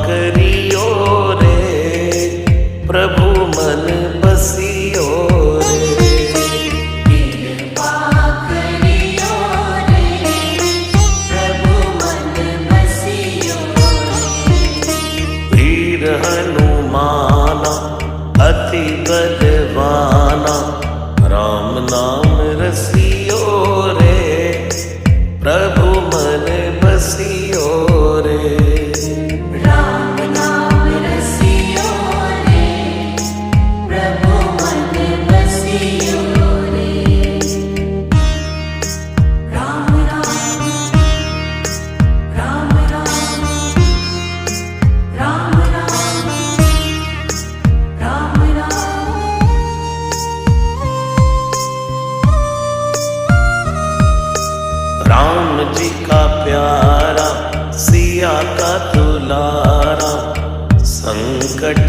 करियो रे, प्रभु मन बसियो रे। कृपा करियो रे, प्रभु मन बसियो रे। वीर हनुमाना अति बलवाना, राम नाम रसियो रे, प्रभु मन बसियो रे। राम नाम रसियो रे, प्रभु मन बसियो रे। राम राम राम राम, राम राम राम राम। राम जी का प्यारा, सिया का दुलारा, संकट